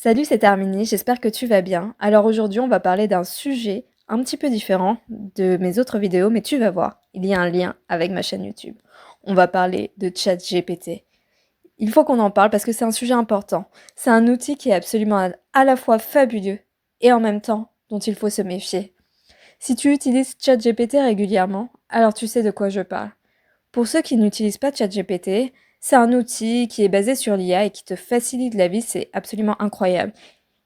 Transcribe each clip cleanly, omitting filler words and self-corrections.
Salut, c'est Arminie, j'espère que tu vas bien. Alors aujourd'hui, on va parler d'un sujet un petit peu différent de mes autres vidéos, mais tu vas voir, il y a un lien avec ma chaîne YouTube. On va parler de ChatGPT. Il faut qu'on en parle parce que c'est un sujet important. C'est un outil qui est absolument à la fois fabuleux et en même temps dont il faut se méfier. Si tu utilises ChatGPT régulièrement, alors tu sais de quoi je parle. Pour ceux qui n'utilisent pas ChatGPT, c'est un outil qui est basé sur l'IA et qui te facilite la vie, c'est absolument incroyable.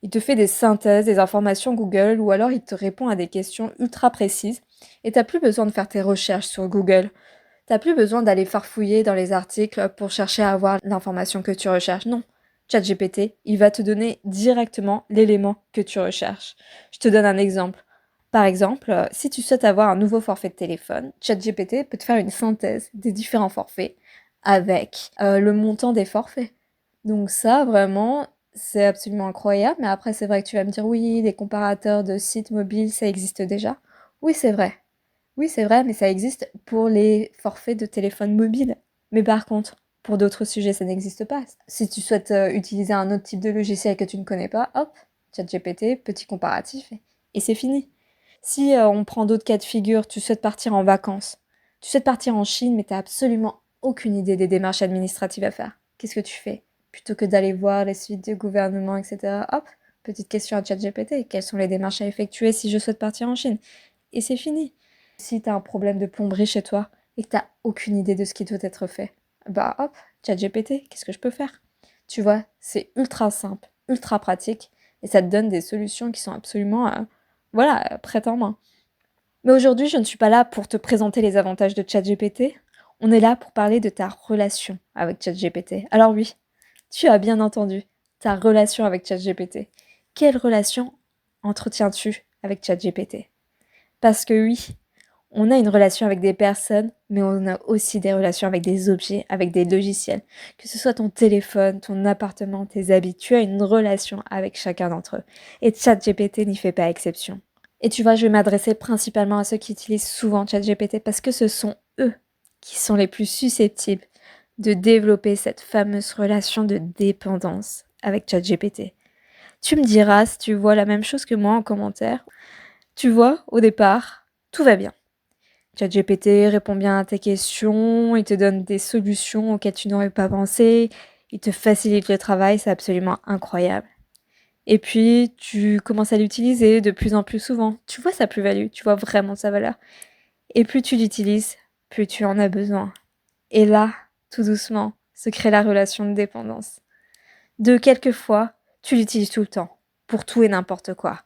Il te fait des synthèses, des informations Google, ou alors il te répond à des questions ultra précises, et t'as plus besoin de faire tes recherches sur Google. T'as plus besoin d'aller farfouiller dans les articles pour chercher à avoir l'information que tu recherches. Non. ChatGPT, il va te donner directement l'élément que tu recherches. Je te donne un exemple. Par exemple, si tu souhaites avoir un nouveau forfait de téléphone, ChatGPT peut te faire une synthèse des différents forfaits avec le montant des forfaits. Donc ça, vraiment, c'est absolument incroyable. Mais après, c'est vrai que tu vas me dire, oui, les comparateurs de sites mobiles, ça existe déjà. Oui, c'est vrai. Oui, c'est vrai, mais ça existe pour les forfaits de téléphone mobile. Mais par contre, pour d'autres sujets, ça n'existe pas. Si tu souhaites utiliser un autre type de logiciel que tu ne connais pas, hop, ChatGPT, petit comparatif, et c'est fini. Si on prend d'autres cas de figure, tu souhaites partir en vacances, tu souhaites partir en Chine, mais tu n'as absolument aucune idée des démarches administratives à faire. Qu'est-ce que tu fais? Plutôt que d'aller voir les suites du gouvernement, etc., hop, petite question à ChatGPT. Quelles sont les démarches à effectuer si je souhaite partir en Chine? Et c'est fini. Si tu as un problème de plomberie chez toi et que tu n'as aucune idée de ce qui doit être fait, bah hop, ChatGPT, qu'est-ce que je peux faire? Tu vois, c'est ultra simple, ultra pratique et ça te donne des solutions qui sont absolument, voilà, prêtes en main. Mais aujourd'hui, je ne suis pas là pour te présenter les avantages de ChatGPT. On est là pour parler de ta relation avec ChatGPT. Alors oui, tu as bien entendu, ta relation avec ChatGPT. Quelle relation entretiens-tu avec ChatGPT? Parce que oui, on a une relation avec des personnes, mais on a aussi des relations avec des objets, avec des logiciels. Que ce soit ton téléphone, ton appartement, tes habits, tu as une relation avec chacun d'entre eux. Et ChatGPT n'y fait pas exception. Et tu vois, je vais m'adresser principalement à ceux qui utilisent souvent ChatGPT parce que ce sont eux qui sont les plus susceptibles de développer cette fameuse relation de dépendance avec ChatGPT. Tu me diras si tu vois la même chose que moi en commentaire. Tu vois, au départ, tout va bien. ChatGPT répond bien à tes questions, il te donne des solutions auxquelles tu n'aurais pas pensé, il te facilite le travail, c'est absolument incroyable. Et puis, tu commences à l'utiliser de plus en plus souvent. Tu vois sa plus-value, tu vois vraiment sa valeur. Et plus tu l'utilises, plus tu en as besoin. Et là, tout doucement, se crée la relation de dépendance. De quelquefois, tu l'utilises tout le temps, pour tout et n'importe quoi.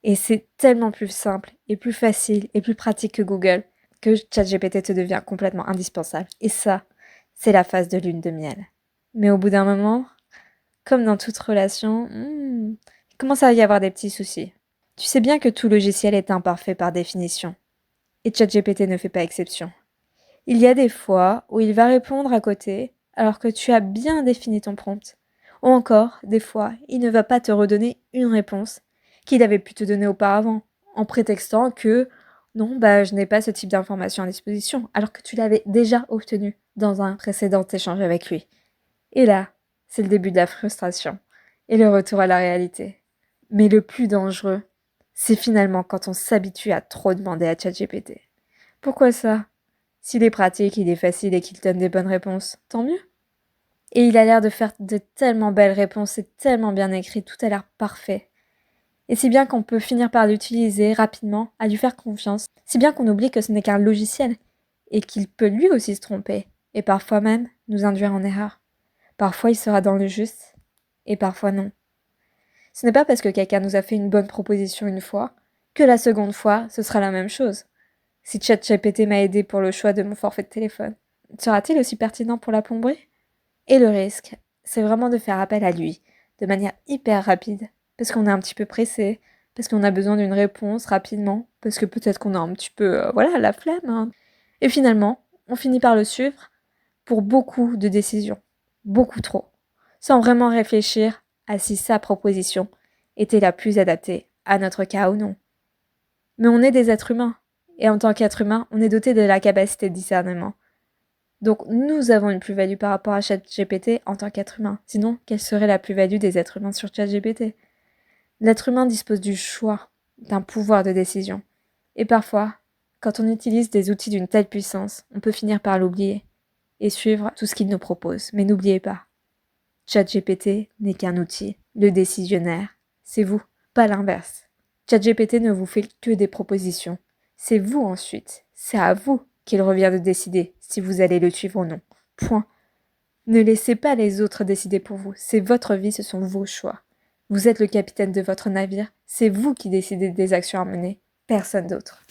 Et c'est tellement plus simple et plus facile et plus pratique que Google que ChatGPT te devient complètement indispensable. Et ça, c'est la phase de lune de miel. Mais au bout d'un moment, comme dans toute relation, il commence à y avoir des petits soucis. Tu sais bien que tout logiciel est imparfait par définition. Et ChatGPT ne fait pas exception. Il y a des fois où il va répondre à côté alors que tu as bien défini ton prompt. Ou encore, des fois, il ne va pas te redonner une réponse qu'il avait pu te donner auparavant, en prétextant que non, bah je n'ai pas ce type d'information à disposition, alors que tu l'avais déjà obtenu dans un précédent échange avec lui. Et là, c'est le début de la frustration et le retour à la réalité. Mais le plus dangereux, c'est finalement quand on s'habitue à trop demander à ChatGPT. Pourquoi ça? S'il est pratique, il est facile et qu'il donne des bonnes réponses, tant mieux. Et il a l'air de faire de tellement belles réponses, c'est tellement bien écrit, tout a l'air parfait. Et si bien qu'on peut finir par l'utiliser rapidement, à lui faire confiance, si bien qu'on oublie que ce n'est qu'un logiciel, et qu'il peut lui aussi se tromper, et parfois même nous induire en erreur. Parfois il sera dans le juste, et parfois non. Ce n'est pas parce que quelqu'un nous a fait une bonne proposition une fois, que la seconde fois, ce sera la même chose. Si ChatGPT m'a aidé pour le choix de mon forfait de téléphone, sera-t-il aussi pertinent pour la plomberie? Et le risque, c'est vraiment de faire appel à lui, de manière hyper rapide, parce qu'on est un petit peu pressé, parce qu'on a besoin d'une réponse rapidement, parce que peut-être qu'on a un petit peu, voilà, la flemme, hein. Et finalement, on finit par le suivre pour beaucoup de décisions, beaucoup trop, sans vraiment réfléchir à si sa proposition était la plus adaptée à notre cas ou non. Mais on est des êtres humains, et en tant qu'être humain, on est doté de la capacité de discernement. Donc nous avons une plus-value par rapport à ChatGPT en tant qu'être humain. Sinon, quelle serait la plus-value des êtres humains sur ChatGPT? L'être humain dispose du choix, d'un pouvoir de décision. Et parfois, quand on utilise des outils d'une telle puissance, on peut finir par l'oublier et suivre tout ce qu'il nous propose. Mais n'oubliez pas, ChatGPT n'est qu'un outil. Le décisionnaire, c'est vous, pas l'inverse. ChatGPT ne vous fait que des propositions. C'est vous ensuite. C'est à vous qu'il revient de décider si vous allez le suivre ou non. Point. Ne laissez pas les autres décider pour vous. C'est votre vie, ce sont vos choix. Vous êtes le capitaine de votre navire. C'est vous qui décidez des actions à mener, personne d'autre.